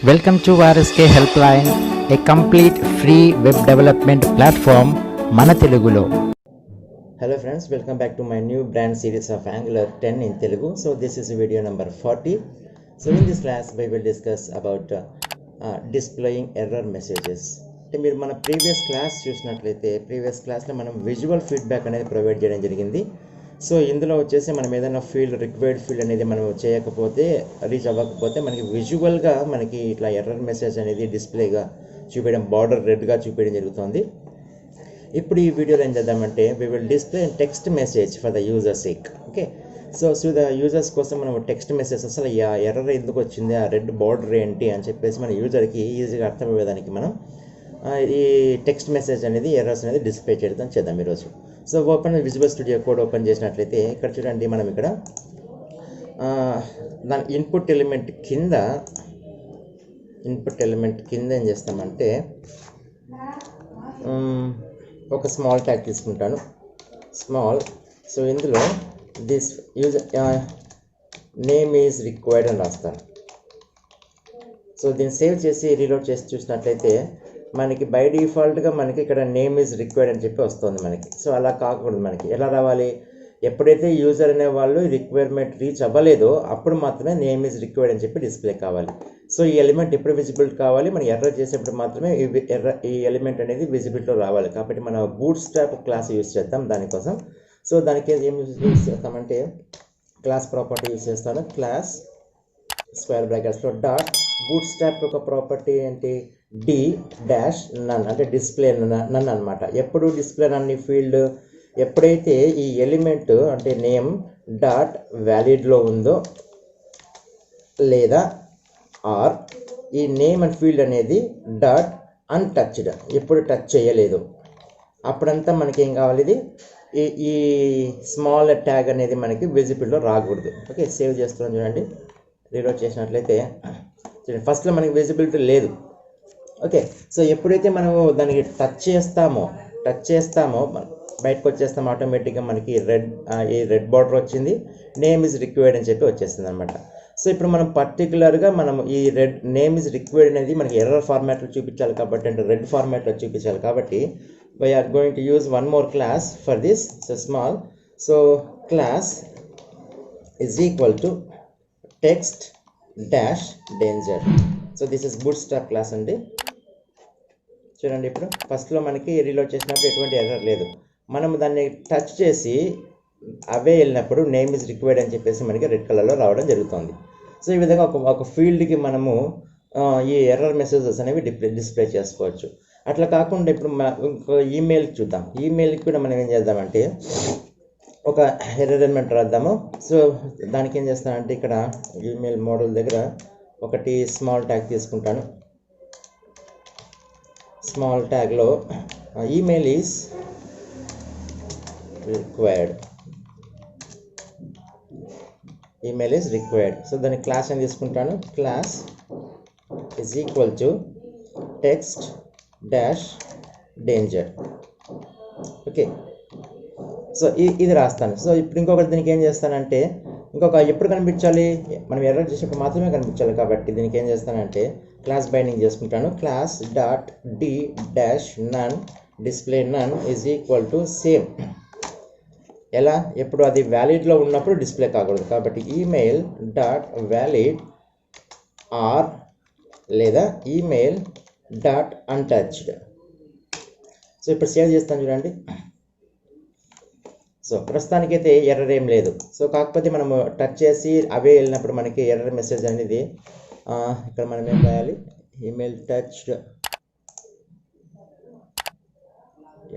Welcome to RSK Helpline, a complete free web development platform మన తెలుగులో. Hello friends, welcome back to my new brand series of Angular 10 in Telugu. So this is video number 40. So in this class we will discuss about displaying error messages. అంటే మీరు మన previous class చూసినట్లయితే previous క్లాస్లో మనం visual feedback అనేది provide చేయడం జరిగింది. So ఇందులో వచ్చేసి మనం ఏదైనా రిక్వైర్డ్ ఫీల్డ్ అనేది మనం చేయకపోతే రీచ్ అవ్వకపోతే మనకి విజువల్గా మనకి ఇట్లా ఎర్రర్ మెసేజ్ అనేది డిస్ప్లేగా చూపించడం, బార్డర్ రెడ్గా చూపించడం జరుగుతుంది. ఇప్పుడు ఈ వీడియోలో ఏం చేద్దామంటే we will display text message for the user sake. Okay, so the users కోసం మనం టెక్స్ట్ మెసేజ్ అసలు ఎర్రర్ ఎందుకు వచ్చింది, ఆ రెడ్ బార్డర్ ఏంటి అని చెప్పేసి మన యూజర్కి ఈజీగా అర్థమయ్యేదానికి మనం ఈ టెక్స్ట్ మెసేజ్ అనేది ఎర్రర్స్ అనేది డిస్ప్లే చేయడం చేద్దాం ఈరోజు. So open visual studio code open చేసినట్లయితే ఇక్కడ చూడండి, మనం ఇక్కడ దాని ఇన్పుట్ ఎలిమెంట్ కింద ఏం చేస్తామంటే ఒక స్మాల్ ట్యాగ్ తీసుకుంటాను, స్మాల్. సో ఇందులో this user name is required అని రాస్తాను. సో దీన్ని సేవ్ చేసి రీలోడ్ చేసి చూసినట్లయితే మనకి బై డిఫాల్ట్గా మనకి ఇక్కడ నేమ్ ఈజ్ రిక్వైర్డ్ అని చెప్పి వస్తుంది మనకి. సో అలా కాకూడదు, మనకి ఎలా రావాలి, ఎప్పుడైతే యూజర్ అనే వాళ్ళు రిక్వైర్మెంట్ రీచ్ అవ్వలేదో అప్పుడు మాత్రమే నేమ్ ఈజ్ రిక్వైర్డ్ అని చెప్పి డిస్ప్లే కావాలి. సో ఈ ఎలిమెంట్ ఎప్పుడు విజిబుల్ కావాలి, మనం ఎర్రర్ చేసేప్పుడు మాత్రమే ఈ ఎలిమెంట్ అనేది విజిబిలిటీలో రావాలి. కాబట్టి మనం బూట్ స్ట్రాప్ క్లాస్ యూజ్ చేద్దాం దానికోసం. సో దానికి ఏం యూజ్ చేస్తామంటే క్లాస్ ప్రాపర్టీ యూజ్ చేస్తాను. క్లాస్ స్క్వేర్ బ్రాకెట్స్లో డాట్ బూట్ స్ట్రాప్ యొక్క ప్రాపర్టీ ఏంటి, డి డాష్ నన్, అంటే డిస్ప్లే నన్ అనమాట. ఎప్పుడు డిస్ప్లే నన్ ఫీల్డ్ ఎప్పుడైతే ఈ ఎలిమెంట్ అంటే నేమ్ డాట్ వ్యాలిడ్లో ఉందో లేదా ఆర్ ఈ నేమ్ అండ్ ఫీల్డ్ అనేది డాట్ అన్టచ్డ్ ఎప్పుడు టచ్ చేయలేదు అప్పుడంతా మనకి ఏం కావాలి, ఇది ఈ స్మాల్ ట్యాగ్ అనేది మనకి విజిబిలిటీలో రాకూడదు. ఓకే, సేవ్ చేస్తున్నాం చూడండి, రీలోడ్ చేసినట్లయితే చూడండి ఫస్ట్లో మనకి విజిబిలిటీ లేదు. ఓకే, సో ఎప్పుడైతే మనము దానికి టచ్ చేస్తామో బయటకు వచ్చేస్తాం, ఆటోమేటిక్గా మనకి రెడ్ బార్డర్ వచ్చింది, నేమ్ ఈజ్ రిక్వైర్డ్ అని చెప్పి వచ్చేస్తుంది అనమాట. సో ఇప్పుడు మనం పర్టికులర్గా మనం ఈ రెడ్ నేమ్ ఈజ్ రిక్వైర్డ్ అనేది మనకి ఎర్రర్ ఫార్మాట్లో చూపించాలి కాబట్టి, అంటే రెడ్ ఫార్మాట్లో చూపించాలి కాబట్టి we are going to use one more class for this. So small, so class is equal to text dash danger. So this is bootstrap class అండి. చూడండి ఇప్పుడు ఫస్ట్లో మనకి రీలోడ్ చేసినప్పుడు ఎటువంటి ఎర్రర్ లేదు, మనం దాన్ని టచ్ చేసి అవే వెళ్ళినప్పుడు నేమ్ ఈజ్ రిక్వైర్డ్ అని చెప్పేసి మనకి రెడ్ కలర్లో రావడం జరుగుతుంది. సో ఈ విధంగా ఒక ఫీల్డ్కి మనము ఈ ఎర్రర్ మెసేజెస్ అనేవి డిస్ప్లే చేసుకోవచ్చు. అట్లా కాకుండా ఇప్పుడు ఇంకో ఈమెయిల్ చూద్దాం. ఈమెయిల్కి కూడా మనం ఏం చేద్దామంటే ఒక ఎర్రర్ ఎలిమెంట్ రాద్దాము. సో దానికి ఏం చేస్తానంటే ఇక్కడ ఈమెయిల్ మోడల్ దగ్గర ఒకటి స్మాల్ ట్యాగ్ తీసుకుంటాను. స్మాల్ ట్యాగ్లో ఈమెయిల్ ఈజ్ రిక్వైర్డ్. సో దాని క్లాస్ అని తీసుకుంటాను. Class is equal to text dash danger. Okay, so ఇది రాస్తాను. సో ఇప్పుడు ఇంకొకటి దీనికి ఏం చేస్తానంటే ఎప్పుడు కనిపించాలి, మనం ఎర్రర్ చేసినప్పుడు మాత్రమే కనిపించాలి కాబట్టి దీనికి ఏం చేస్తానంటే క్లాస్ బైండింగ్ చేసుకుంటాను. Class dot D dash none display none is equal to same. ఎలా, ఎప్పుడు అది వ్యాలిడ్లో ఉన్నప్పుడు డిస్ప్లే కాకూడదు కాబట్టి ఈమెయిల్ డాట్ వ్యాలిడ్ ఆర్ లేదా ఈమెయిల్ డాట్ అన్టచ్డ్. సో ఇప్పుడు సేవ్ చేస్తాను చూడండి. సో ప్రస్తుతానికైతే ఎర్రర్ ఏం లేదు. సో కాకపోతే మనము టచ్ చేసి అవే వెళ్ళినప్పుడు మనకి ఎర్రర్ మెసేజ్ అనేది ఇక్కడ మనం ఏం రాయాలి, email touched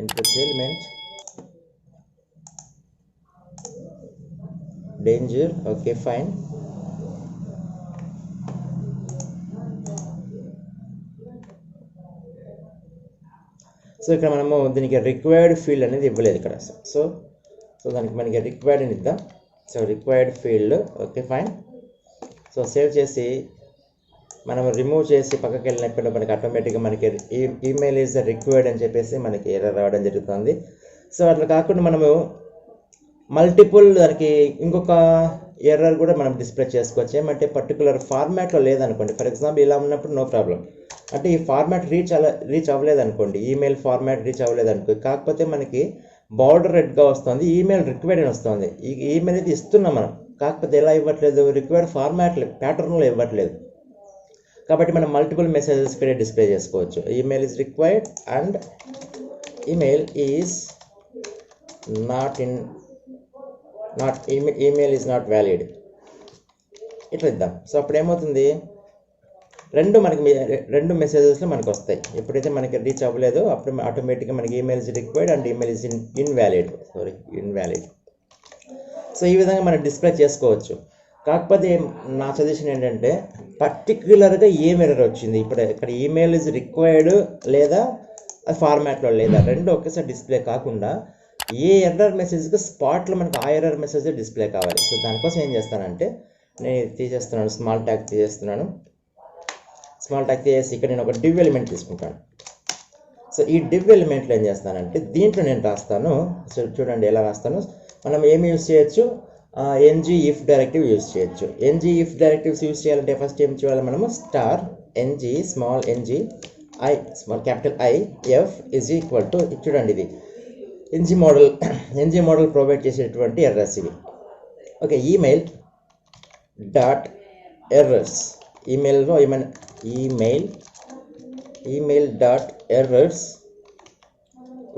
input element danger. Okay fine. So ఇక్కడ మనము దీనికి రిక్వైర్డ్ ఫీల్డ్ అనేది ఇవ్వలేదు ఇక్కడ. సో దానికి మనకి రిక్వైర్డ్ అని ఇద్దాం. So required field. Okay fine. So save చేసి మనం రిమూవ్ చేసి పక్కకి వెళ్ళినప్పుడు మనకి ఆటోమేటిక్గా మనకి ఈమెయిల్ ఈజ్ రిక్వైర్డ్ అని చెప్పేసి మనకి ఎర్రర్ రావడం జరుగుతుంది. సో అట్లా కాకుండా మనము మల్టిపుల్ దానికి ఇంకొక ఎర్రర్ కూడా మనం డిస్ప్లే చేసుకోవచ్చు. ఏమంటే పర్టికులర్ ఫార్మాట్లో లేదనుకోండి, ఫర్ ఎగ్జాంపుల్ ఇలా ఉన్నప్పుడు నో ప్రాబ్లం. అంటే ఈ ఫార్మాట్ రీచ్ అవ్వలేదు అనుకోండి, ఈమెయిల్ ఫార్మాట్ రీచ్ అవ్వలేదు అనుకో, కాకపోతే మనకి బార్డర్ రెడ్గా వస్తుంది, ఈమెయిల్ రిక్వైర్డ్ అని వస్తుంది. ఈ ఈమెయిల్ అయితే ఇస్తున్నాం మనం, కాకపోతే ఎలా ఇవ్వట్లేదు, రిక్వైర్డ్ ఫార్మాట్ ప్యాటర్న్లో ఇవ్వట్లేదు. కాబట్టి మనం మల్టిపుల్ మెసేజెస్ ఇక్కడ డిస్ప్లే చేసుకోవచ్చు. Email is required and email is email is not valid ఇట్లా ఇద్దాం. సో అప్పుడు ఏమవుతుంది, రెండు మెసేజెస్లో మనకు వస్తాయి. ఎప్పుడైతే మనకి రీచ్ అవ్వలేదో అప్పుడు ఆటోమేటిక్గా మనకి email is required and email is invalid. So ఈ విధంగా మనం డిస్ప్లే చేసుకోవచ్చు. కాకపోతే నా సజెషన్ ఏంటంటే పర్టిక్యులర్గా ఏం ఎర్రర్ వచ్చింది, ఇప్పుడు ఇక్కడ ఈమెయిల్ ఈజ్ రిక్వైర్డ్ లేదా ఫార్మాట్లో లేదా రెండు ఒకేసారి డిస్ప్లే కాకుండా ఏ ఎర్రర్ మెసేజ్కి స్పాట్లో మనకు ఆ ఎర్రర్ మెసేజ్ డిస్ప్లే కావాలి. సో దానికోసం ఏం చేస్తానంటే నేను తీసేస్తున్నాను, స్మాల్ ట్యాగ్ తీసేస్తున్నాను. స్మాల్ ట్యాగ్ తీసేసి ఇక్కడ నేను ఒక డివ్ ఎలిమెంట్ తీసుకుంటాను. సో ఈ డివ్ ఎలిమెంట్లో ఏం చేస్తానంటే దీంట్లో నేను రాస్తాను. సో చూడండి ఎలా రాస్తాను. మనం ఏమి యూజ్ చేయొచ్చు, ng if డైరెక్టివ్ యూజ్ చేయొచ్చు. ng if డైరెక్టివ్స్ యూజ్ చేయాలంటే ఫస్ట్ ఏం చేయాలి మనము, star ng small ng I small capital I f is equal to, చూడండి ఇది ng మోడల్ ప్రొవైడ్ చేసేటువంటి ఎర్రర్స్ ఇవి. ఓకే, ఈమెయిల్ డాట్ ఎర్రర్స్, ఈమెయిల్లో ఏమైనా ఈమెయిల్ డాట్ ఎర్రర్స్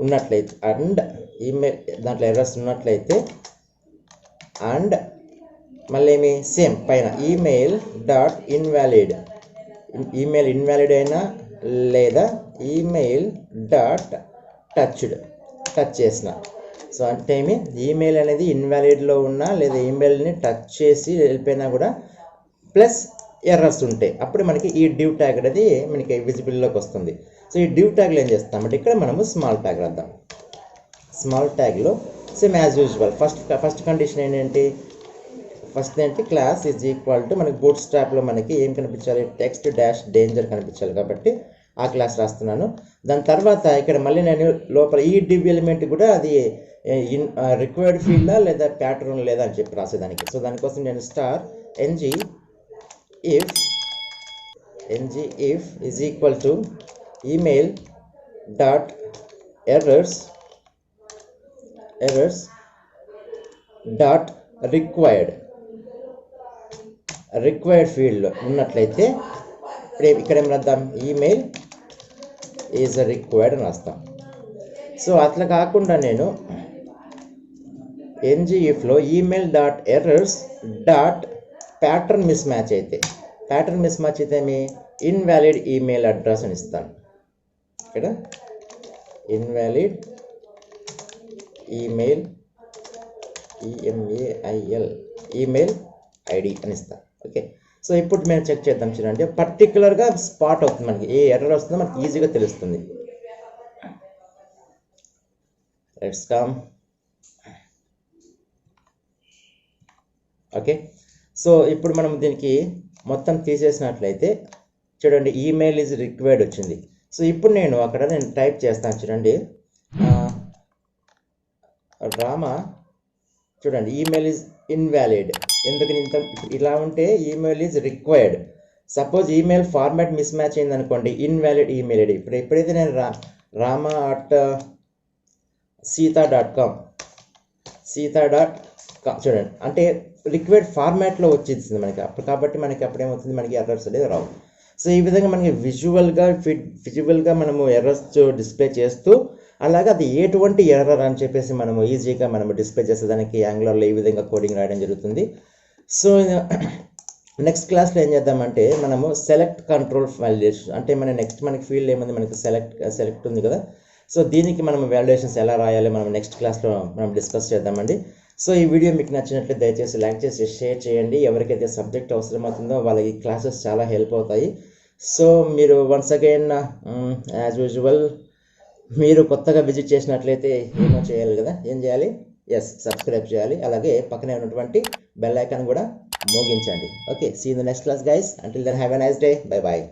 ఉన్నట్లయితే అండ్ ఈమెయిల్ దాంట్లో ఎర్రర్స్ ఉన్నట్లయితే అండ్ మళ్ళీ ఏమి సేమ్ పైన email dot invalid, email invalid అయినా లేదా ఈమెయిల్ డాట్ టచ్ చేసిన. సో అంటే ఏమి ఈమెయిల్ అనేది ఇన్వాలిడ్లో ఉన్నా లేదా ఈమెయిల్ని టచ్ చేసి వెళ్ళిపోయినా కూడా ప్లస్ ఎర్రర్స్ ఉంటాయి, అప్పుడు మనకి ఈ డివ్ ట్యాగ్ అనేది మనకి విజిబుల్లోకి వస్తుంది. సో ఈ డివ్ ట్యాగ్లో ఏం చేస్తామంటే ఇక్కడ మనము స్మాల్ ట్యాగ్ రాద్దాం. స్మాల్ ట్యాగ్లో same as usual first condition ఏంటంటే, ఫస్ట్ ఏంటి క్లాస్ ఈజ్ ఈక్వల్ టు మనకి బూట్ స్ట్రాప్లో మనకి ఏం కనిపించాలి, టెక్స్ట్ డాష్ డేంజర్ కనిపించాలి, కాబట్టి ఆ క్లాస్ రాస్తున్నాను. దాని తర్వాత ఇక్కడ మళ్ళీ నేను లోపల ఈ డివ్ ఎలిమెంట్ కూడా అది రిక్వైర్డ్ ఫీల్డా లేదా ప్యాటర్న్ లేదా అని చెప్పి రాసేదానికి. సో దానికోసం నేను star ng if is equal to email dot errors dot required ఫీల్డ్లో ఉన్నట్లయితే ఇక్కడ ఏం రాద్దాం, ఈమెయిల్ ఈజ్ రిక్వైర్డ్ అని రాస్తాం. సో అట్లా కాకుండా నేను ng ifలో email dot errors dot pattern mismatch అయితే ఏమి ఇన్వాలిడ్ ఈమెయిల్ అడ్రస్ అని ఇస్తాను. ఇక్కడ ఇన్వాలిడ్ ఈమెయిల్ ఈమెయిల్ ఐడి అని ఇస్తాను. ఓకే, సో ఇప్పుడు మేము చెక్ చేద్దాం. చూడండి పర్టికులర్గా స్పాట్ అవుతుంది, మనకి ఏ ఎర్రర్ వస్తుందో మనకి ఈజీగా తెలుస్తుంది. Let's come. ఓకే, సో ఇప్పుడు మనం దీనికి మొత్తం తీసేసినట్లయితే చూడండి ఈమెయిల్ ఈజ్ రిక్వైర్డ్ వచ్చింది. సో ఇప్పుడు నేను టైప్ చేస్తాను. చూడండి రామా, చూడండి ఈమెయిల్ ఈజ్ ఇన్వాలిడ్. ఎందుకని ఇలా ఉంటే email is required. Suppose email format miss match అయింది అనుకోండి, ఇన్వాలిడ్ ఈమెయిల్ ఐడి. ఎప్పుడైతే నేను rama@sita.com చూడండి అంటే రిక్వైర్డ్ ఫార్మాట్లో వచ్చేసింది మనకి అప్పుడు, కాబట్టి మనకి అప్పుడేమవుతుంది, మనకి ఎర్రర్స్ అనేది రావు. సో ఈ విధంగా మనకి విజువల్గా మనము ఎర్రర్స్ డిస్ప్లే చేస్తూ అలాగే అది ఎటువంటి ఎర్రర్ అని చెప్పేసి మనము ఈజీగా మనము డిస్ప్లే చేసేదానికి యాంగులర్లో ఈ విధంగా కోడింగ్ రాయడం జరుగుతుంది. సో నెక్స్ట్ క్లాస్లో ఏం చేద్దామంటే మనము సెలెక్ట్ కంట్రోల్ వాలిడేషన్, అంటే మనకి ఫీల్డ్ ఏముంది, మనకి సెలెక్ట్ ఉంది కదా. సో దీనికి మనం వాలిడేషన్స్ ఎలా రాయాలి మనం నెక్స్ట్ క్లాస్లో మనం డిస్కస్ చేద్దామండి. సో ఈ వీడియో మీకు నచ్చినట్లయితే దయచేసి లైక్ చేసి షేర్ చేయండి. ఎవరికైతే సబ్జెక్ట్ అవసరమవుతుందో వాళ్ళకి క్లాసెస్ చాలా హెల్ప్ అవుతాయి. సో మీరు వన్స్ అగైన్ యాజ్ యూజువల్ మీరు కొత్తగా విజిట్ చేసినట్లయితే ఏమో చేయాలి కదా, ఏం చేయాలి, సబ్స్క్రైబ్ చేయాలి. అలాగే పక్కనే ఉన్నటువంటి బెల్ ఐకాన్ కూడా మోగించండి. Okay, see in the next class guys. Until then have a nice day. Bye bye.